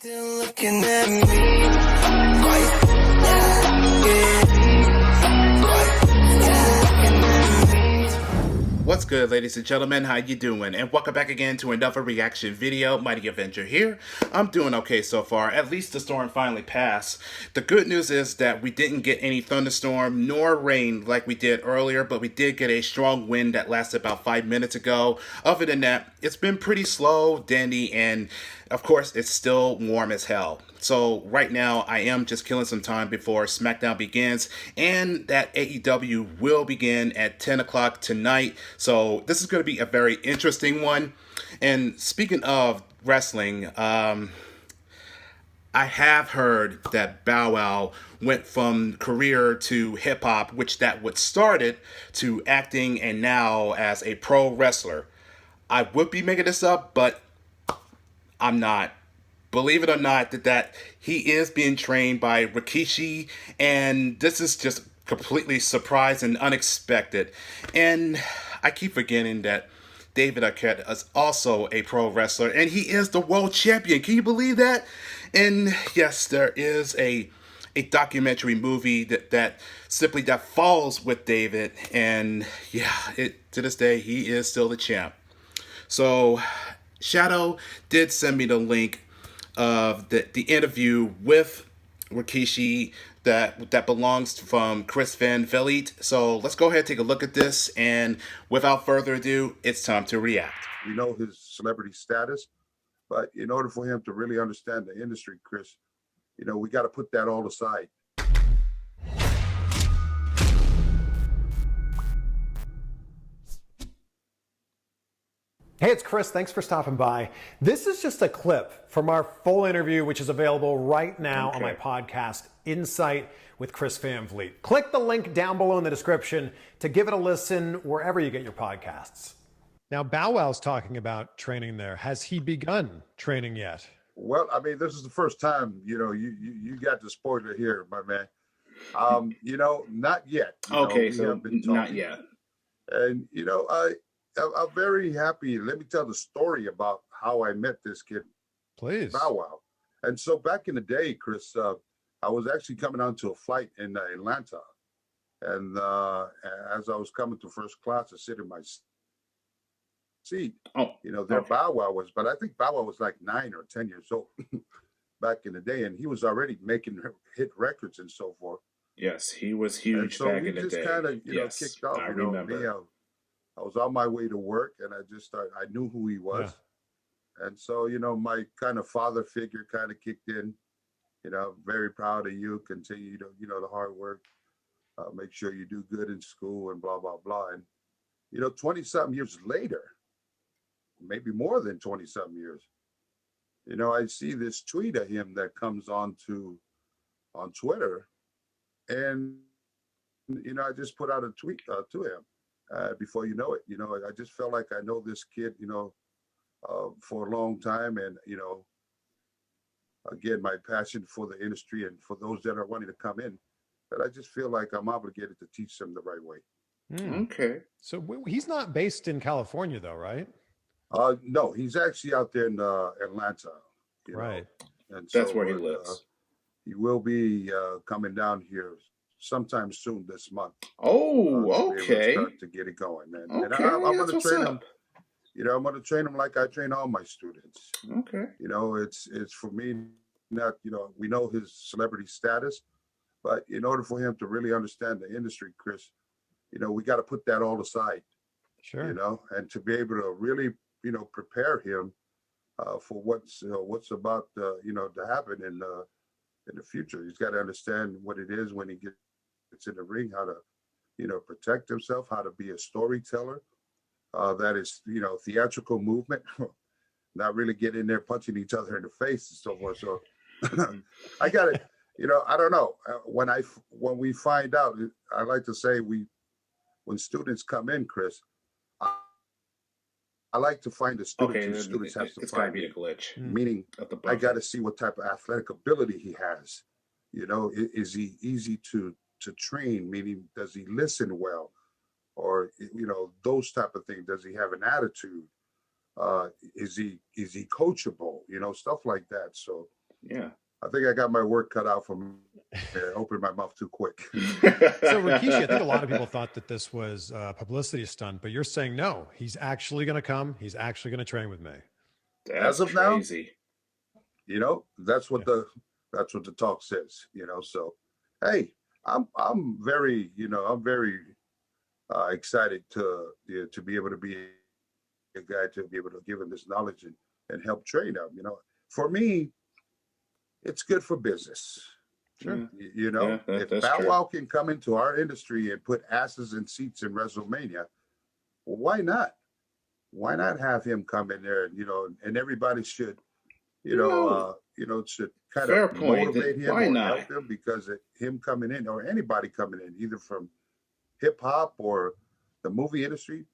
Still looking at me. Why? What's good, ladies and gentlemen? How you doing? And welcome back again to another reaction video. Mighty Avenger here. I'm doing okay so far. At least the storm finally passed. The good news is that we didn't get any thunderstorm nor rain like we did earlier, but we did get a strong wind that lasted about 5 minutes ago. Other than that, it's been pretty slow, dandy, and of course, it's still warm as hell. So right now, I am just killing some time before SmackDown begins, and that AEW will begin at 10 o'clock tonight. So this is going to be a very interesting one. And speaking of wrestling, I have heard that Bow Wow went from career to hip hop, which that would started, to acting and now as a pro wrestler. I would be making this up, but I'm not. Believe it or not, that he is being trained by Rikishi, and this is just completely surprised and unexpected. And I keep forgetting that David Arquette is also a pro wrestler, and he is the world champion. Can you believe that? And yes, there is a documentary movie that simply that falls with David, and yeah, to this day he is still the champ. So Shadow did send me the link of the interview with Rikishi that belongs from Chris Van Vliet. So let's go ahead and take a look at this, and without further ado, it's time to react. We know his celebrity status, but in order for him to really understand the industry, Chris, we got to put that all aside. Hey, it's Chris. Thanks for stopping by. This is just a clip from our full interview, which is available right now on my podcast, Insight with Chris Van Vliet. Click the link down below in the description to give it a listen wherever you get your podcasts. Now, Bow Wow's talking about training there. Has he begun training yet? Well, I mean, this is the first time, you got the spoiler here, my man. Not yet. Okay, so not yet. And, I'm very happy. Let me tell the story about how I met this kid, Please. Bow Wow. And so back in the day, Chris, I was actually coming onto a flight in Atlanta. And as I was coming to first class, I sit in my seat. There Bow Wow was, but I think Bow Wow was like 9 or 10 years old back in the day. And he was already making hit records and so forth. Yes, he was huge back in the day. So we just kind of, kicked off. I remember. I was on my way to work, and I knew who he was. Yeah. And so, my kind of father figure kind of kicked in. Very proud of you. Continue to, the hard work. Make sure you do good in school and blah, blah, blah. And, 20-something years later, maybe more than 20-something years, I see this tweet of him that comes on Twitter. And, I just put out a tweet to him. Before you know it, I just felt like I know this kid, for a long time. And, again, my passion for the industry and for those that are wanting to come in, that I just feel like I'm obligated to teach them the right way. Okay. So he's not based in California, though, right? No, he's actually out there in Atlanta. Right. And that's where he lives. He will be coming down here sometime soon this month. Oh, okay. Start to get it going, and I'm going to train him. I'm going to train him like I train all my students. Okay. It's for me not. We know his celebrity status, but in order for him to really understand the industry, Chris, we got to put that all aside. Sure. And to be able to really, prepare him for what's about, to happen in the future. He's got to understand what it is when he gets in the ring, how to, protect himself, how to be a storyteller. That is, theatrical movement, not really get in there punching each other in the face and so forth. So I got it. I don't know. When we find out, I like to say when students come in, Chris, I like to find the students. Okay, students have to it's got to be a glitch. Meaning, I got to see what type of athletic ability he has. Is he easy to train? Meaning, does he listen well? Or those type of things. Does he have an attitude? Is he coachable? Stuff like that. So Yeah. I think I got my work cut out for me. I opened my mouth too quick. So Rikishi, I think a lot of people thought that this was a publicity stunt, but you're saying no, he's actually going to come. He's actually going to train with me. That's As of crazy. now, that's what the talk says. So hey, I'm very excited to be able to be a guy to be able to give him this knowledge and help train him. For me, it's good for business. Sure. If that's Bow true. Wow can come into our industry and put asses in seats in WrestleMania, well, why not? Why not have him come in there and everybody should, should kind of Fair point. motivate him Why or not? help him because him coming in or anybody coming in, either from hip hop or the movie industry,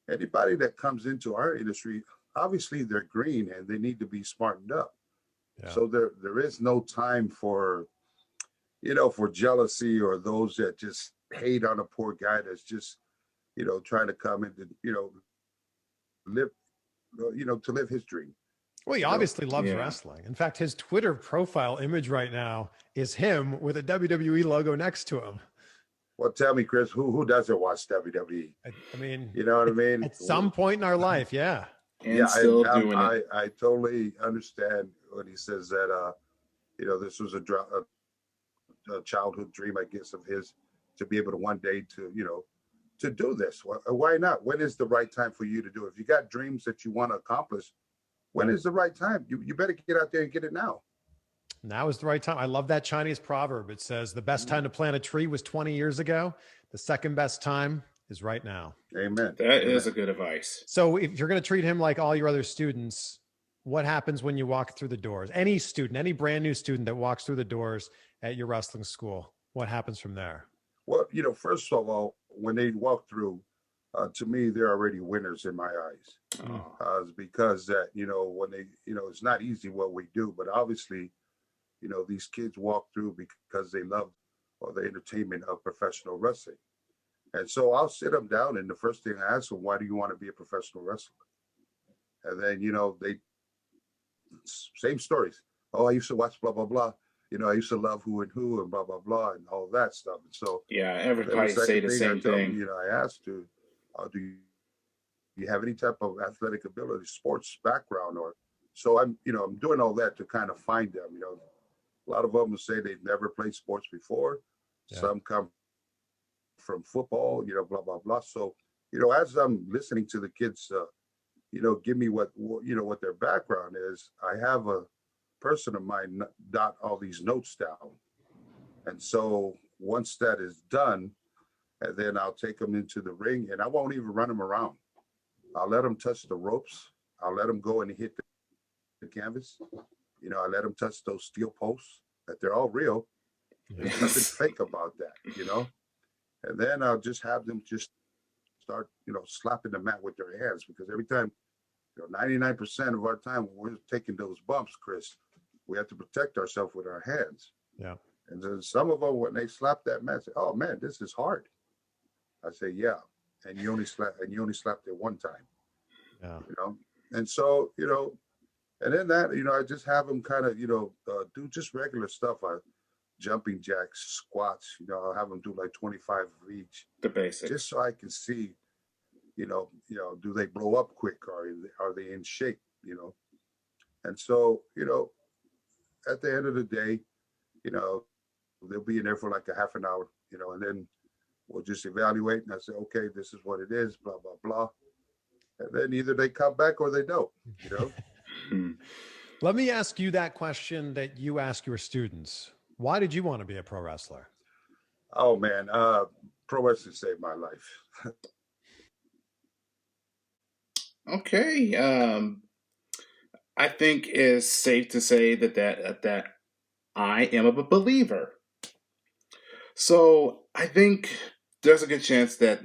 anybody that comes into our industry, obviously they're green and they need to be smartened up. Yeah. So there is no time for jealousy or those that just hate on a poor guy that's just, trying to come in to, live, to live his dream. Well, he obviously loves wrestling. In fact, his Twitter profile image right now is him with a WWE logo next to him. Well, tell me, Chris, who doesn't watch WWE? I mean, you know what I mean? At some point in our life, yeah. And still doing it. I totally understand when he says that, this was a childhood dream, I guess, of his to be able to one day to do this. Why not? When is the right time for you to do it? If you got dreams that you want to accomplish, when is the right time? You better get out there and get it now. Now is the right time. I love that Chinese proverb. It says the best time to plant a tree was 20 years ago. The second best time is right now. Amen. That is a good advice. So if you're going to treat him like all your other students, what happens when you walk through the doors? Any student, any brand new student that walks through the doors at your wrestling school, what happens from there? Well, first of all, when they walk through, to me, they're already winners in my eyes. Because that, when they, it's not easy what we do, but obviously, these kids walk through because they love the entertainment of professional wrestling. And so I'll sit them down, and the first thing I ask them, why do you want to be a professional wrestler? And then, they, same stories. Oh, I used to watch blah, blah, blah. I used to love who and blah, blah, blah, and all that stuff. And so yeah, everybody say the same thing. I asked to, do you have any type of athletic ability, sports background, or so I'm doing all that to kind of find them. A lot of them will say they've never played sports before. Yeah. Some come from football, blah, blah, blah. So, as I'm listening to the kids, give me what their background is, I have a person of mine dot all these notes down. And so once that is done, and then I'll take them into the ring, and I won't even run them around. I'll let them touch the ropes. I'll let them go and hit the canvas. I let them touch those steel posts, that they're all real. There's nothing fake about that, And then I'll just have them just start, slapping the mat with their hands, because every time, 99% of our time when we're taking those bumps, Chris, we have to protect ourselves with our hands. Yeah. And then some of them, when they slap that mat, say, "Oh man, this is hard." I say, "Yeah," and you only slapped it one time. Yeah. And so and then that I just have them kind of do just regular stuff. Jumping jacks, squats. I'll have them do like 25 of each. The basics. Just so I can see, do they blow up quick, or are they in shape? And so at the end of the day, they'll be in there for like a half an hour, and then we'll just evaluate. And I say, okay, this is what it is, blah, blah, blah. And then either they come back or they don't, Let me ask you that question that you ask your students. Why did you want to be a pro wrestler? Oh, man. Pro wrestling saved my life. Okay. I think it's safe to say that I am a believer. So I think there's a good chance that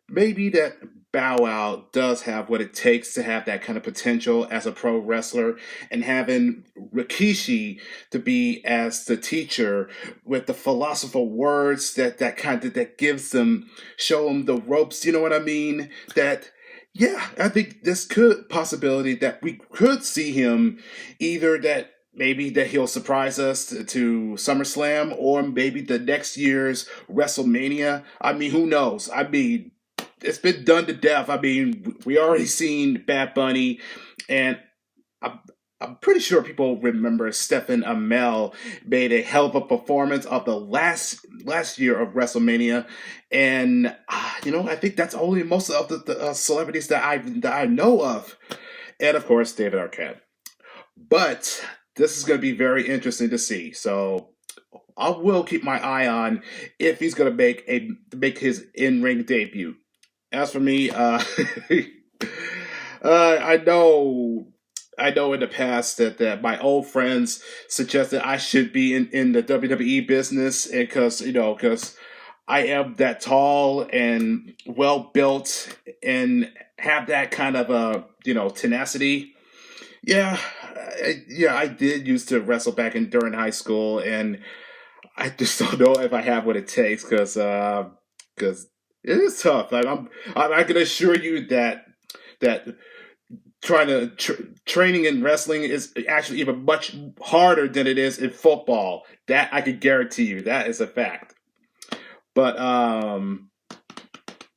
maybe that Bow Wow does have what it takes to have that kind of potential as a pro wrestler, and having Rikishi to be as the teacher with the philosophical words that gives them, show them the ropes. You know what I mean? I think this could possibility that we could see him either that maybe that he'll surprise us to SummerSlam or maybe the next year's WrestleMania. I mean, who knows? I mean, it's been done to death. I mean, we already seen Bad Bunny, and I'm pretty sure people remember Stephen Amell made a hell of a performance of the last year of WrestleMania, and I think that's only most of the celebrities that I know of, and of course David Arquette. But this is going to be very interesting to see. So I will keep my eye on if he's going to make his in-ring debut. As for me, I know in the past that my old friends suggested I should be in the WWE business, and because I am that tall and well built and have that kind of tenacity. Yeah, I did used to wrestle during high school, and I just don't know if I have what it takes because it is tough. I can assure you that training in wrestling is actually even much harder than it is in football. That I can guarantee you. That is a fact. But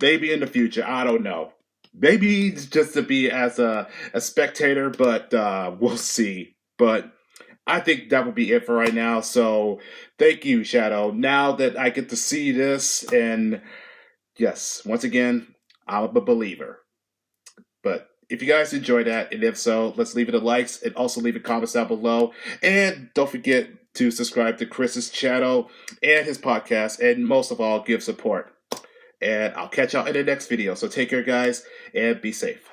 maybe in the future, I don't know. Maybe just to be as a spectator, but we'll see. But I think that would be it for right now. So thank you, Shadow. Now that I get to see this, and yes, once again, I'm a believer. But if you guys enjoyed that, and if so, let's leave it a likes and also leave a comments down below. And don't forget to subscribe to Chris's channel and his podcast, and most of all, give support. And I'll catch y'all in the next video. So take care, guys, and be safe.